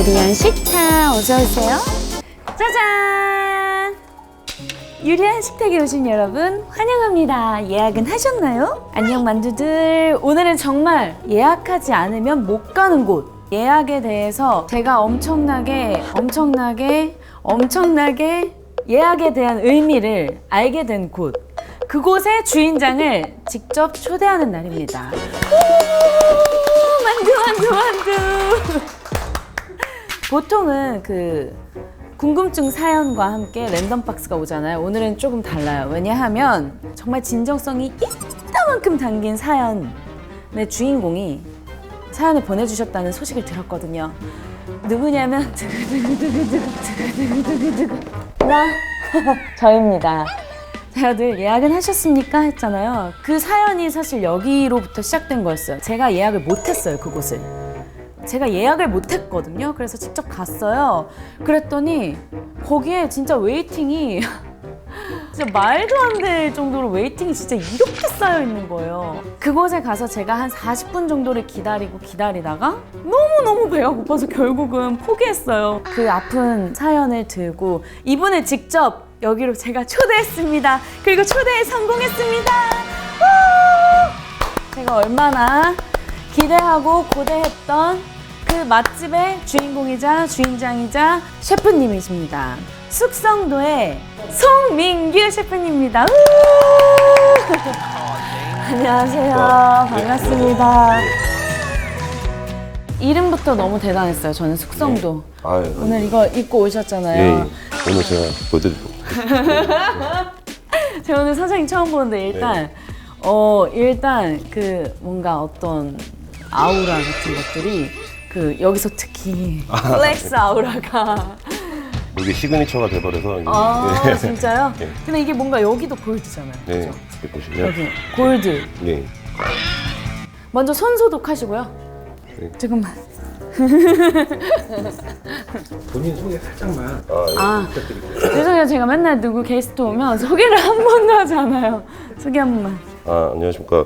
유리한 식탁 어서오세요. 짜잔! 유리한 식탁에 오신 여러분 환영합니다. 예약은 하셨나요? 안녕 만두들. 오늘은 정말 예약하지 않으면 못 가는 곳, 예약에 대해서 제가 엄청나게 예약에 대한 의미를 알게 된 곳, 그곳의 주인장을 직접 초대하는 날입니다. 만두. 보통은 그 궁금증 사연과 함께 랜덤 박스가 오잖아요. 오늘은 조금 달라요. 왜냐하면 정말 진정성이 이따만큼 담긴 사연의 주인공이 사연을 보내주셨다는 소식을 들었거든요. 누구냐면 나 저입니다. 다들 예약은 하셨습니까? 했잖아요. 그 사연이 사실 여기로부터 시작된 거였어요. 제가 예약을 못했어요, 그곳을. 제가 예약을 못했거든요. 그래서 직접 갔어요. 그랬더니 거기에 진짜 웨이팅이 진짜 말도 안 될 정도로 웨이팅이 진짜 이렇게 쌓여 있는 거예요. 그곳에 가서 제가 한 40분 정도를 기다리다가 너무 배가 고파서 결국은 포기했어요. 그 아픈 사연을 들고 이분을 직접 여기로 제가 초대했습니다. 그리고 초대에 성공했습니다. 제가 얼마나 기대하고 고대했던 그 맛집의 주인공이자 주인장이자 셰프님이십니다. 숙성도의 송민규 셰프님입니다. 안녕하세요. 반갑습니다. 이름부터 너무 대단했어요. 저는 숙성도. 오늘 이거 입고 오셨잖아요. 오늘 제가 보여드리려고. 제가 오늘 사장님 처음 보는데 일단 그 뭔가 어떤 아우라 같은 것들이 그 여기서 특히 플렉스 아우라가 이게 시그니처가 돼버려서. 네. 진짜요? 네. 근데 이게 뭔가 여기도 골드잖아요. 네. 그렇죠? 이렇게 보시면. 여기 골드. 네. 먼저 손 소독하시고요. 네. 조금만. 본인 소개 살짝만 부탁드릴게요. 죄송해요. 제가 맨날 누구 게스트 오면 소개를 한 번도 하지 않아요. 소개 한 번만. 안녕하십니까.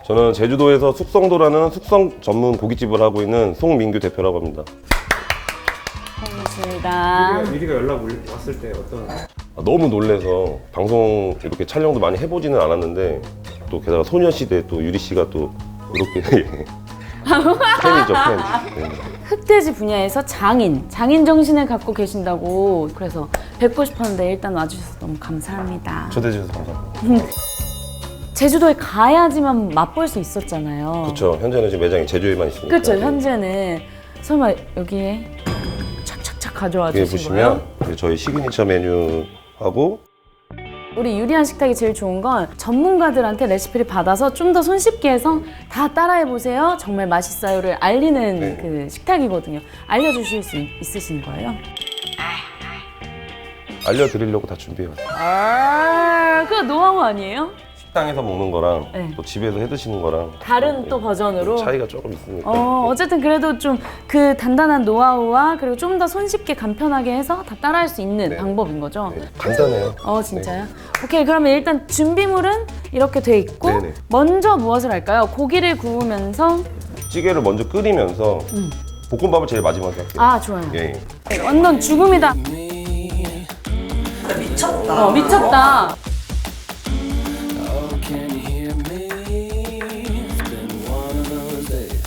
저는 제주도에서 숙성도라는 숙성 전문 고깃집을 하고 있는 송민규 대표라고 합니다. 반갑습니다. 미리가 연락 왔을 때 어떤? 너무 놀래서 방송 이렇게 촬영도 많이 해보지는 않았는데 또 게다가 소녀시대 또 유리 씨가 또 이렇게 팬이죠, 팬. 네. 흑돼지 분야에서 장인 정신을 갖고 계신다고 그래서 뵙고 싶었는데 일단 와주셔서 너무 감사합니다. 초대해 주셔서 감사합니다. 제주도에 가야지만 맛볼 수 있었잖아요. 그렇죠. 현재는 지금 매장이 제주에만 있으니까. 그렇죠. 현재는 설마 여기에 착착착 가져와 여기 주신 거예요? 보시면 저희 시그니처 메뉴하고 우리 유리한 식탁이 제일 좋은 건 전문가들한테 레시피를 받아서 좀 더 손쉽게 해서 다 따라해보세요. 정말 맛있어요를 알리는 네. 그 식탁이거든요. 알려주실 수 있으신 거예요? 알려드리려고 다 준비해왔어요. 그거 노하우 아니에요? 식당에서 먹는 거랑 네. 또 집에서 해 드시는 거랑 다른 또 버전으로? 차이가 조금 있으니까. 어쨌든 그래도 좀 그 단단한 노하우와 그리고 좀 더 손쉽게 간편하게 해서 다 따라할 수 있는 네. 방법인 거죠? 네, 간단해요. 진짜요? 오케이, 그러면 일단 준비물은 이렇게 돼 있고 네네. 먼저 무엇을 할까요? 고기를 구우면서 찌개를 먼저 끓이면서 볶음밥을 제일 마지막에 할게요. 좋아요. 예. 완전 죽음이다. 미쳤다. 미쳤다. Can you hear me? It's been one of those days.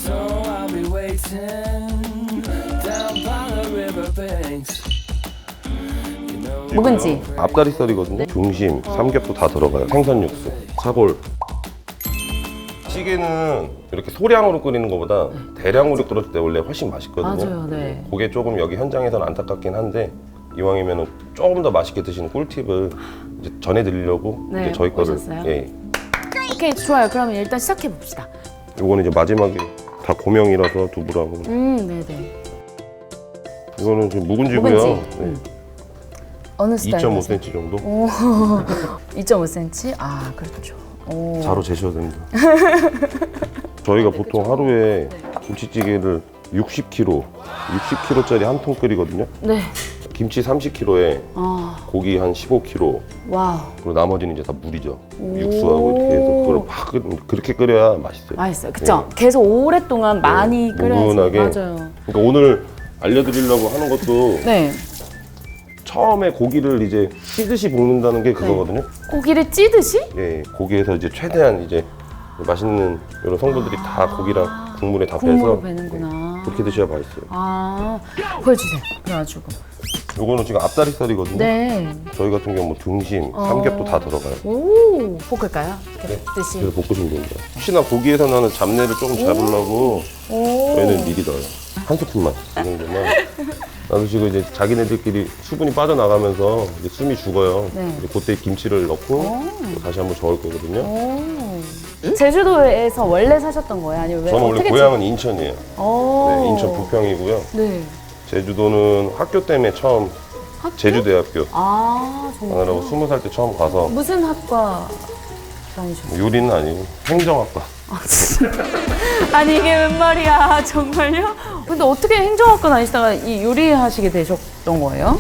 So I'll be waiting down by the riverbanks. You know, 묵은지. 앞다리살이거든요. 중심, 삼겹도 다 들어가요. 생선 육수, 사골. 찌개는 이렇게 소량으로 끓이는 것보다 대량으로 끓일 때 원래 훨씬 맛있거든요. 맞아요, 네. 그게 조금 여기 현장에서는 안타깝긴 한데 이왕이면 조금 더 맛있게 드시는 꿀팁을 이제 전해드리려고 네, 이제 저희 거를. 오셨어요? 예. 오케이, 좋아요. 그러면 일단 시작해 봅시다. 요거는 이제 마지막에 다 고명이라서 두부라고. 네네. 이거는 지금 묵은지고요. 묵은지. 네. 어느 스타일? 2.5cm 정도. 2.5cm? 그렇죠. 자로 재셔야 됩니다. 저희가 보통 하루에 김치찌개를 60kg짜리 한 통 끓이거든요. 네. 김치 30kg에 아, 고기 한 15kg. 와우. 그리고 나머지는 이제 다 물이죠. 육수하고 이렇게 해서 그걸 막 그렇게 끓여야 맛있어요. 맛있어요. 그쵸? 계속 오랫동안 많이 끓여야지. 무분하게. 맞아요. 그러니까 오늘 알려드리려고 하는 것도 네. 처음에 고기를 이제 찌듯이 볶는다는 게 그거거든요. 고기를 찌듯이? 예, 고기에서 이제 최대한 이제 맛있는 이런 성분들이 다 고기랑 국물에 다 국물로 빼서 배는구나. 그렇게 드셔야 맛있어요. 아, 보여주세요. 그래가지고. 요거는 지금 앞다리살이거든요. 네. 저희 같은 경우 뭐 등심, 삼겹도 다 들어가요. 오, 볶을까요? 이렇게 볶듯이. 그래서 볶으시면 됩니다. 혹시나 고기에서 나는 잡내를 조금 잡으려고 오. 저희는 미리 넣어요. 한 스푼만 이 정도만. 놔두시고 이제 자기네들끼리 수분이 빠져나가면서 이제 숨이 죽어요. 네. 이제 그때 김치를 넣고 또 다시 한번 저을 거거든요. 오. 제주도에서 원래 사셨던 거예요? 아니면 왜? 저는 원래 어떻게 고향은 인천이에요. 오. 네, 인천 부평이고요. 네. 제주도는 학교 때문에 처음 학교? 제주대학교 아, 정말. 가느라고 20살 때 처음 가서 무슨 학과 다니셨어요? 요리는 아니고 행정학과. 아니 이게 웬 말이야 정말요? 근데 어떻게 행정학과 다니시다가 이 요리하시게 되셨던 거예요?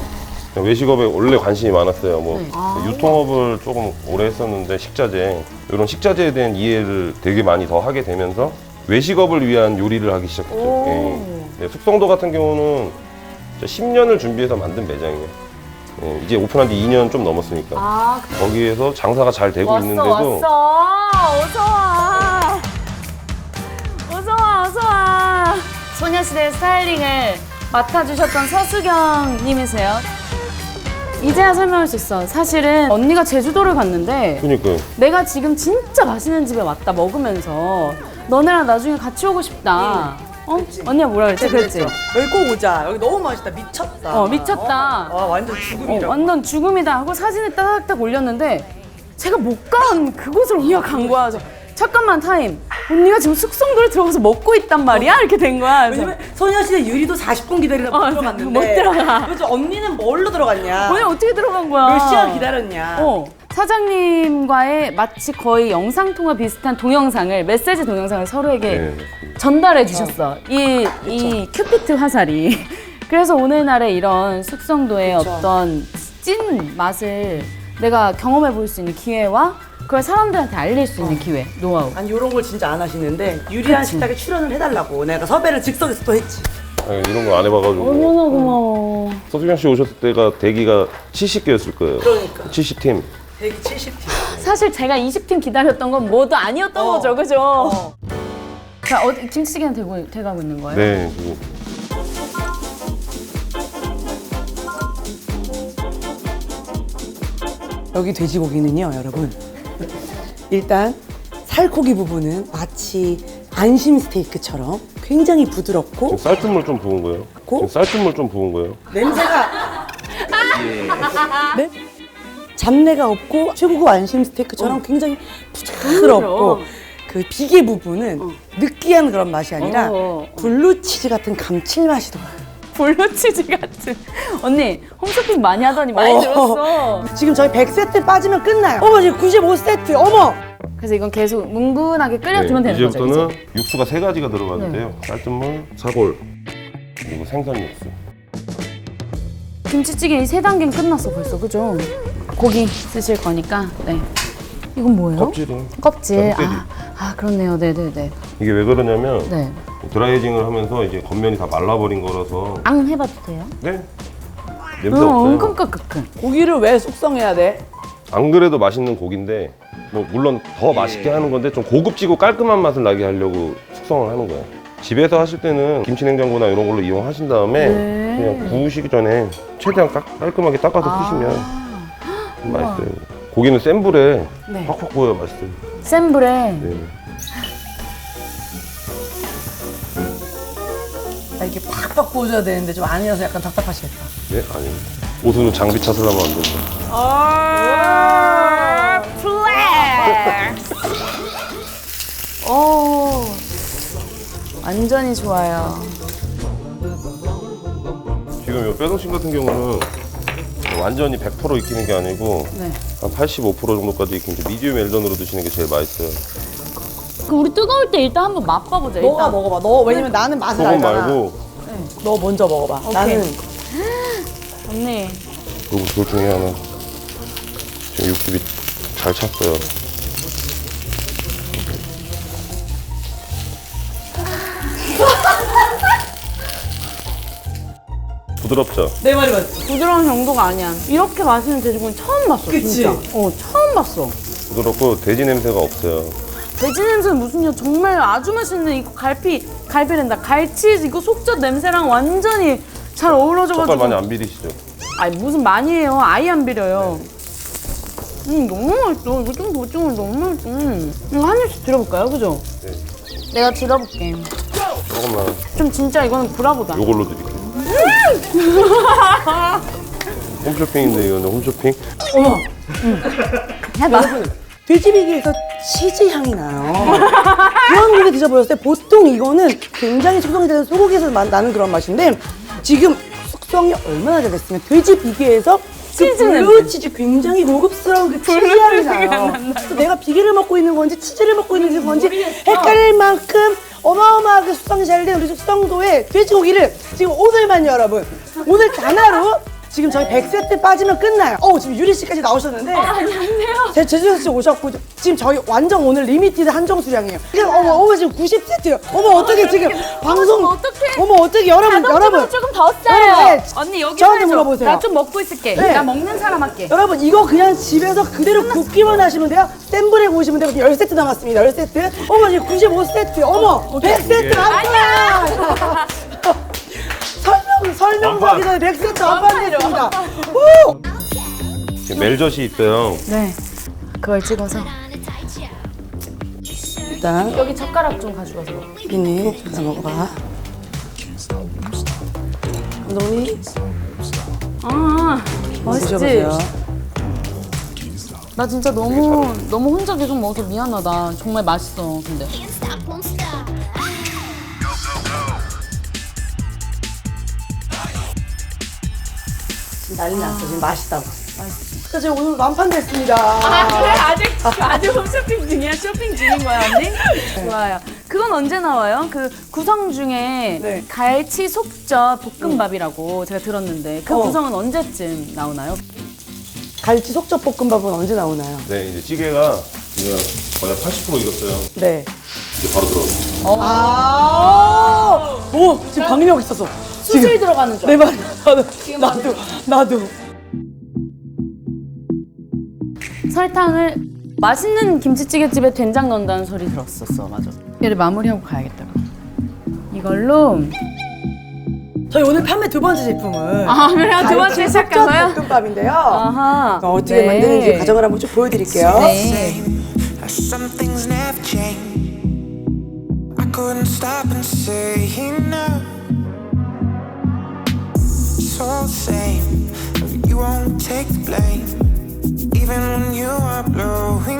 외식업에 원래 관심이 많았어요. 뭐 네. 아. 유통업을 조금 오래 했었는데 식자재 이런 식자재에 대한 이해를 되게 많이 더 하게 되면서 외식업을 위한 요리를 하기 시작했죠. 오. 예. 네, 숙성도 같은 경우는 10년을 준비해서 만든 매장이에요. 예, 이제 오픈한 지 2년 좀 넘었으니까 아, 거기에서 장사가 잘 되고 왔어 있는데도 왔어 어서 와 어서 와 어서 와 소녀시대 스타일링을 맡아주셨던 서수경님이세요? 이제야 설명할 수 있어. 사실은 언니가 제주도를 갔는데 그러니까요. 내가 지금 진짜 맛있는 집에 왔다 먹으면서 너네랑 나중에 같이 오고 싶다. 어? 언니가 뭐라 그랬지? 그랬지? 여기 꼭 오자. 여기 너무 맛있다. 미쳤다. 미쳤다. 와 완전 죽음이다. 완전 죽음이다 하고 사진을 딱딱 올렸는데 제가 못 간 그곳을 언니가 간 거야. 그래서 잠깐만 타임. 언니가 지금 숙성도를 들어가서 먹고 있단 말이야? 이렇게 된 거야. 그래서 왜냐면 소녀시대 유리도 40분 기다리다 못 들어갔는데 못 들어가. 그래서 언니는 뭘로 들어갔냐? 언니 어떻게 들어간 거야? 몇 시간 기다렸냐? 사장님과의 마치 거의 영상통화 비슷한 동영상을 메시지 동영상을 서로에게 네, 맞습니다. 전달해 주셨어. 이 큐피트 화살이. 그래서 오늘날의 이런 숙성도의 그쵸. 어떤 찐 맛을 내가 경험해 볼 수 있는 기회와 그걸 사람들한테 알릴 수 있는 기회, 노하우. 아니 이런 걸 진짜 안 하시는데 유리한 그치. 식탁에 출연을 해달라고 내가 섭외를 즉석에서 또 했지. 아니, 이런 거 안 해봐가지고 얼마나 고마워. 서수경 씨 오셨을 때가 대기가 70개였을 거예요. 그러니까 70팀. 170팀. 사실 제가 20팀 기다렸던 건 뭐도 아니었던 거죠, 그죠? 자, 김치찌개는 돼가고 있는 거예요? 네. 그리고 여기 돼지고기는요, 여러분. 일단 살코기 부분은 마치 안심 스테이크처럼 굉장히 부드럽고 쌀뜨물 좀 부은 거예요. 고? 쌀뜨물 좀 부은 거예요. 냄새가 네? 잡내가 없고 최고급 안심 스테이크처럼 굉장히 부드럽고 그 비계 부분은 느끼한 그런 맛이 아니라 블루치즈 같은 감칠맛이 돌아요. 블루치즈 같은. 언니, 홈쇼핑 많이 하더니 많이 들었어. 지금 저희 100세트 빠지면 끝나요. 어머 지금 95세트 어머. 그래서 이건 계속 뭉근하게 끓여주면 되는 거죠, 이제부터는 이제? 육수가 3가지가 들어가는데요. 쌀뜨물, 사골, 그리고 생선 육수. 김치찌개 이 3단계는 끝났어, 벌써, 그죠? 고기 쓰실 거니까, 네. 이건 뭐예요? 껍질이요. 껍질. 껍데기. 그렇네요. 네네네. 이게 왜 그러냐면 네. 드라이징을 하면서 이제 겉면이 다 말라버린 거라서 앙 해봐도 돼요? 네? 냄새 없어요. 엄청 끄끄끄. 고기를 왜 숙성해야 돼? 안 그래도 맛있는 고기인데 뭐 물론 더 맛있게 하는 건데 좀 고급지고 깔끔한 맛을 나게 하려고 숙성을 하는 거예요. 집에서 하실 때는 김치냉장고나 이런 걸로 이용하신 다음에 네. 그냥 구우시기 전에 최대한 깔끔하게 닦아서 푸시면 맛있어요. 고기는 센 불에 네. 확확 구워야 맛있어요. 센 불에. 네. 이렇게 팍팍 구워줘야 되는데 좀 아니어서 약간 답답하시겠다. 네? 아닙니다. 옷은 장비 탓을 하면 안 됩니다. 플렉스. 오, 완전히 좋아요. 지금 이 뼈등심 같은 경우는 완전히 100% 익히는 게 아니고 네. 한 85% 정도까지 익힌 이제 미디움 웰던으로 드시는 게 제일 맛있어요. 그럼 우리 뜨거울 때 일단 한번 맛봐보자. 너가 일단. 먹어봐. 너 왜냐면 나는 맛을 소금 알잖아. 말고 너 먼저 먹어봐. 나는 언니. 그리고 둘 중에 하나 지금 육즙이 잘 찼어요. 부드럽죠? 내 말이 맞지? 부드러운 정도가 아니야. 이렇게 맛있는 돼지고기 처음 봤어. 그치? 진짜. 처음 봤어. 부드럽고 돼지 냄새가 없어요. 돼지 냄새는 무슨요? 정말 아주 맛있는 이거 갈비랜다. 갈치 이거 속젓 냄새랑 완전히 잘 어우러져가지고. 젓갈 많이 안 비리시죠? 아니 무슨 많이 해요. 아예 안 비려요. 너무 맛있어. 이거 좀 보증을 너무 맛있어. 이거 한 입씩 들어볼까요? 그죠? 네. 내가 들어볼게. 조금만 좀 진짜 이거는 브라보다. 요걸로 드릴게요. 홈쇼핑인데 이거는 홈쇼핑? 해봐. 돼지비계에서 치즈 향이 나요. 그런 고기 드셔보셨어요? 보통 이거는 굉장히 숙성돼서 소고기에서 나는 그런 맛인데 지금 숙성이 얼마나 잘됐으면 돼지 비계에서 치즈 블루 냄새. 치즈 굉장히 고급스러운 그 치즈 향이 나요. 그래서 내가 비계를 먹고 있는 건지 치즈를 먹고 있는 건지 헷갈릴 만큼 어마어마하게 숙성이 잘 된 우리 숙성도의 돼지고기를 지금 오늘만 여러분 오늘 단 하루 지금 저희 100세트 빠지면 끝나요. 지금 유리 씨까지 나오셨는데. 안녕하세요. 제 제주도 씨 오셨고 지금 저희 완전 오늘 리미티드 한정 수량이에요. 지금 어머 지금 90세트요. 어머 어떻게 지금 방송 어떡해. 어머 어떻게 여러분 조금 더 써요. 여러분, 언니 여기 저한테 해줘. 물어보세요. 나 좀 먹고 있을게. 네. 나 먹는 사람 할게. 여러분 이거 그냥 집에서 그대로 굽기만 하시면 돼요. 센 불에 구우시면 돼요. 10세트 남았습니다. 10세트. 어머 지금 95세트. 어머 100세트 아니야. 설명하기 전에 100세트 완판됐습니다. 지금 멜젓이 있어요. 네. 그걸 찍어서. 일단 여기 젓가락 좀 가져가서. 여기는 자 먹어봐. 감독님 맛있지? 드셔보세요. 나 진짜 너무 혼자 계속 먹어서 미안하다. 정말 맛있어. 근데. 지금 난리 났어. 지금 맛있다고. 그래서 제가 오늘 완판됐습니다. 그래? 아직 홈쇼핑 중이야? 쇼핑 중인 거야, 언니? 좋아요. 그건 언제 나와요? 그 구성 중에 네. 갈치 속젓 볶음밥이라고 제가 들었는데 그 구성은 언제쯤 나오나요? 갈치 속젓 볶음밥은 언제 나오나요? 네, 이제 찌개가 지금 거의 80% 익었어요. 네. 이제 바로 들어가요. 오, 지금 방임하고 있었어. 수술 들어가는 줄 내 말이 나도. 설탕을 맛있는 김치찌개집에 된장 넣는다는 소리 들었었어. 맞아. 얘를 마무리하고 가야겠다. 이걸로 저희 오늘 판매 두 번째 제품은 그래요? 두 번째 갈치 시작한거예요? 속젓 볶음밥인데요. 아하. 어떻게 네. 만드는지 과정을 한번 쭉 보여드릴게요. 네. Some things never change. I couldn't stop and say enough. It's all the same. You won't take the blame, even when you are blowing